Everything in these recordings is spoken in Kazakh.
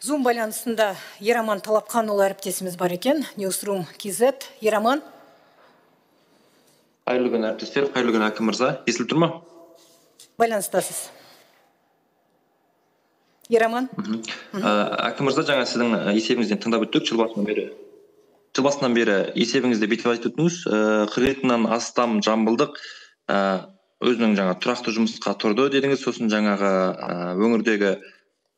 Zoom байланысында Ераман Талапқанұлы әріптесіміз бар екен. Newsroom KZ. Ераман. Қайырлы күн әріптестер, қайырлы күн Әкім мырза. Естіліп тұр ма? Байланыстасыз. Ераман. Әкім мырза, жаңа сіздің есебіңізден тыңдап өттік. Жыл басынан бері есебіңізде бүйтіп айтып өттіңіз. 40-нан астам жамбылдық өзінің жаңа тұрақты жұмысқа тұрды дедіңіз. Сосын жаңағы өңірдегі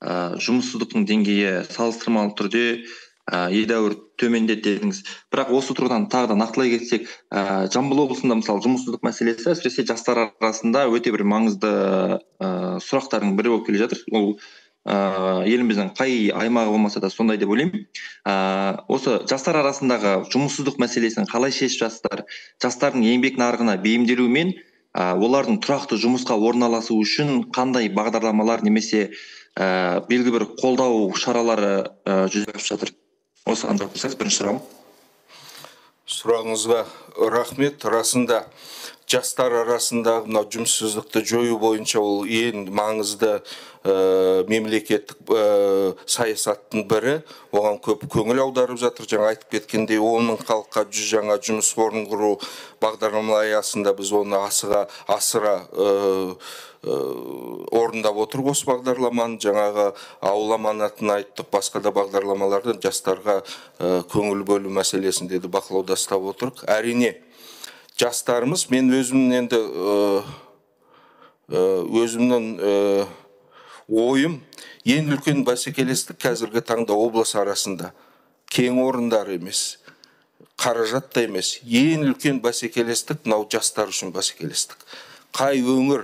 жұмыссыздықтың деңгейі салыстырмалы түрде едәуір төмендеді дедіңіз. Бірақ осы тұрғыдан тағы да нақтылай кетсек, Жамбыл облысында мысалы жұмыссыздық мәселесі әсіресе жастар арасында өте бір маңызды сұрақтардың бірі болып келе жатыр. Ол еліміздің қай аймағы болмаса да сондай деп ойлаймын. Осы жастар арасындағы жұмыссыздық мәселесін қалай шешіп жатсыздар? Жастардың еңбек нарығына бейімделу мен олардың тұрақты жұмысқа орналасу үшін қандай бағдарламалар немесе белгілі бір қолдау шаралары жүзеге асып жатыр? Осыған жауап берсеңіз, бірінші сұрағым. Сұрағыңызға рахмет. Расында жастар арасындағы мына жұмыссыздықты жою бойынша ол ең маңызды мемлекеттік саясаттың бірі. Оған көп көңіл аударып жатыр. Жаңа айтып кеткендей, 10 мың халыққа 100 жаңа жұмыс орнын құру бағдарламасы аясында біз оны асыра орындап отырмыз. Осы бағдарламаны жаңағы ауыл аманатын айттық, басқа да бағдарламалардан жастарға көңіл бөлу мәселесінде де бақылауда ұстап отырмыз. Әрине жастарымыз, мен өзімнің ойым, ең үлкен бәсекелестік қазіргі таңда облыс арасында кен орындары емес, қаражат та емес, ең үлкен бәсекелестік мынау жастар үшін бәсекелестік. Қай өңір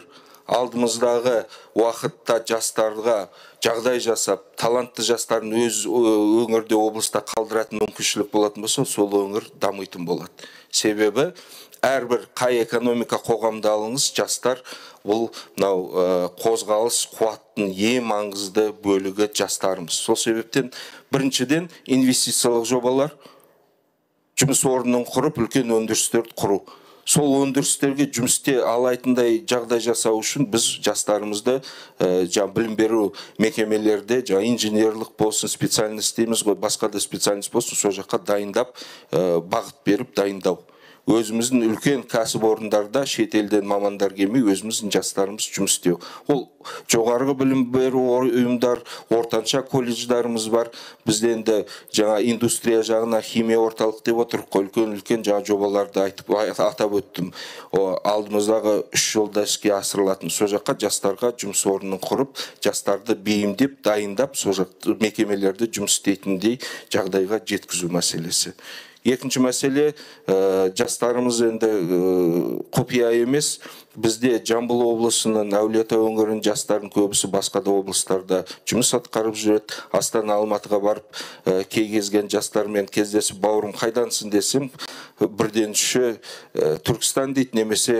алдымыздағы уақытта жастарға жағдай жасап, талантты жастарын өз өңірде, облыста қалдыратын мүмкіншілік болатын болса, сол өңір дамитын болады. Себебі әрбір қай экономика қоғамда алыңыз, жастар бұл қозғалыс қуаттың ең маңызды бөлігі жастарымыз. Сол себептен біріншіден инвестициялық жобалар, жұмыс орнын құрып, үлкен өндірістерді құру. Сол өндірістерге жұмысте алайтындай жағдай жасау үшін біз жастарымызды білім беру мекемелерде инженерлік болсын, специальность дейміз ғой, басқа да специальность болсын, сол жаққа дайындап, бағыт беріп дайындау. Өзіміздің үлкен кәсіпорындарда шетелден мамандар келмей, өзіміздің жастарымыз жұмыс істеу. Ол жоғарғы білім беру ұйымдар, ортанша колледждарымыз бар. Бізден де жаңа индустрия жағына химия орталық деп отырық, үлкен жаңа жобаларды атап өттім. Алдымыздағы 3 жылда іске асырылатын. Сол жаққа жастарға жұмыс орнын құрып, жастарды бейімдеп, дайындап, сол жақта мекемелерде жұмыс істейтіндей жағдайға жеткізу мәселесі. Екінші мәселе, жастарымыз енді құпия емес. Бізде Жамбыл облысының, Әулиеата өңірінің жастарын көбісі басқа да облыстарда жұмыс атқарып жүреді. Астана, Алматыға барып кезген жастармен кездесіп, бауырым қайдансың десем, бірденші Түркістан дейді, немесе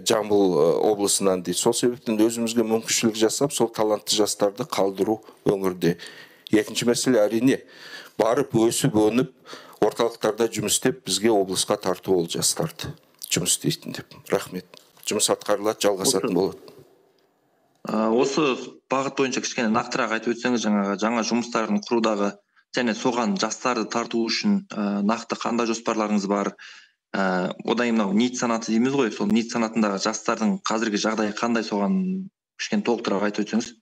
Жамбыл облысынан дейді. Сол себептен өзімізге мүмкіншілік жасап, сол талантты жастарды қалдыру өңірде. Екінші мәселе, әрине, барып өсіп өніп орталықтарда жұмыс істеп, бізге облысқа тарту ол жастарды жұмыс істейтін деп. Рахмет. Жұмыс атқарылады, жалғасатын болады. Осы бағыт бойынша кішкене нақтырақ айтып өтсеңіз, жаңа жұмыстарын құрудағы және соған жастарды тарту үшін нақты қандай жоспарларыңыз бар? Одан мынау ниет санаты дейміз ғой, сол ниет санатындағы жастардың қазіргі жағдайы қандай, соған кішкене толықтырақ айтып өтсеңіз?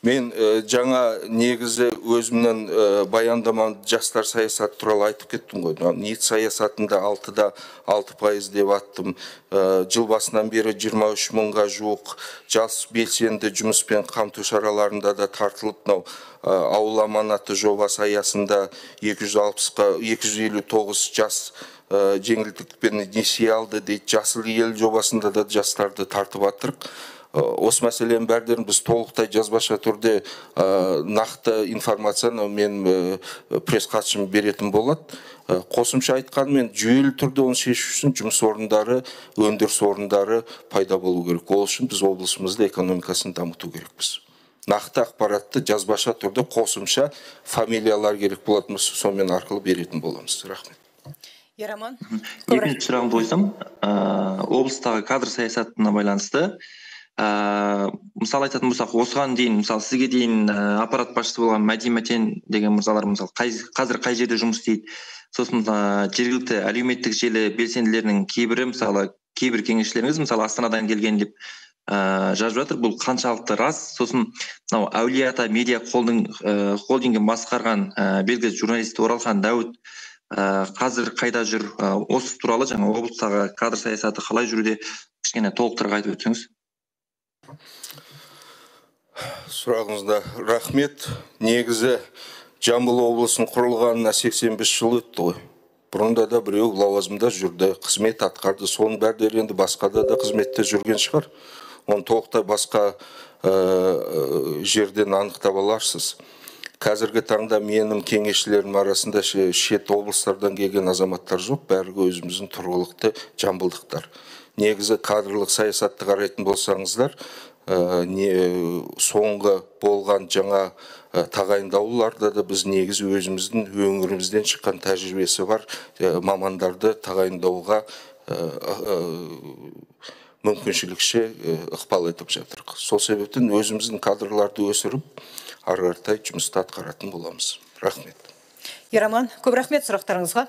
Мен жаңа негізі өзімнің баяндамам жастар саясаты туралы айтып кеттім ғой. ниет саясатында 6% деп аттым. Жыл басынан бері 23 мыңға жуық жас белсенді жұмыспен қамту шараларында да тартылып, ауыл аманаты жобасы аясында 259 жас жеңілдікпен несие алды дейді. Жасыл ел жобасында да жастарды тартып атырық. Осы мәселенің бәрдерін біз толықтай жазбаша түрде нақты информацияны мен пресс-хатшым беретін болады. Қосымша айтқанмен жүйелі түрде оны шешу үшін жұмыс орындары, өндіріс орындары пайда болу керек. Ол үшін біз облысымызда экономикасын дамыту керекпіз. Нақты ақпаратты жазбаша түрде қосымша фамилиялар керек болатын болса, сонымен арқылы беретін боламыз. Рахмет. Ераман. Екінші сұрағымды қойсам, облыстағы кадр саясатына байланысты мысалы айтатын болсақ, осыған дейін мысалы сізге дейін аппарат басшысы болған Мәди Мәтен деген мырзалар мысалы қазір қай жерде жұмыс істейді. Сосын жергілікті әлеуметтік желі белсенділерінің кейбірі, мысалы кейбір кеңесшілеріңіз мысалы Астанадан келген деп жазып жатыр. Бұл қаншалықты рас? Сосын мынау Әулие Ата медиа холдингін басқарған белгілі журналист Оралхан Дәуіт қазір қайда жүр? Осы туралы жаңа облыстағы кадр саясаты қалай жүруде кішкене толықтырып айтып өтсеңіз. Сұрағыңызда рахмет. Негізі Жамбыл облысының құрылғанына 85 жыл өтті ғой. Бұрында да біреу лауазымда жүрді, қызмет атқарды. Соның бәрі енді басқада да қызметте жүрген шығар. Оны толықтай басқа жерден анықтап аларсыз. Қазіргі таңда менің кеңесшілерім арасында шет облыстардан келген азаматтар жоқ, бәрі өзіміздің тұрғылықты жамбылдықтар. Негізі кадрлық саясатты қарайтын болсаңыздар, соңғы болған жаңа тағайындауларда да біз негізі өзіміздің өңірімізден шыққан тәжірибесі бар мамандарды тағайындауға мүмкіншілікше ықпал етіп жатырық. Сол себептен өзіміздің кадрларды өсіріп, ары қаратай жұмысты атқаратын боламыз. Рахмет. Ераман, көп рахмет сұрақтарыңызға.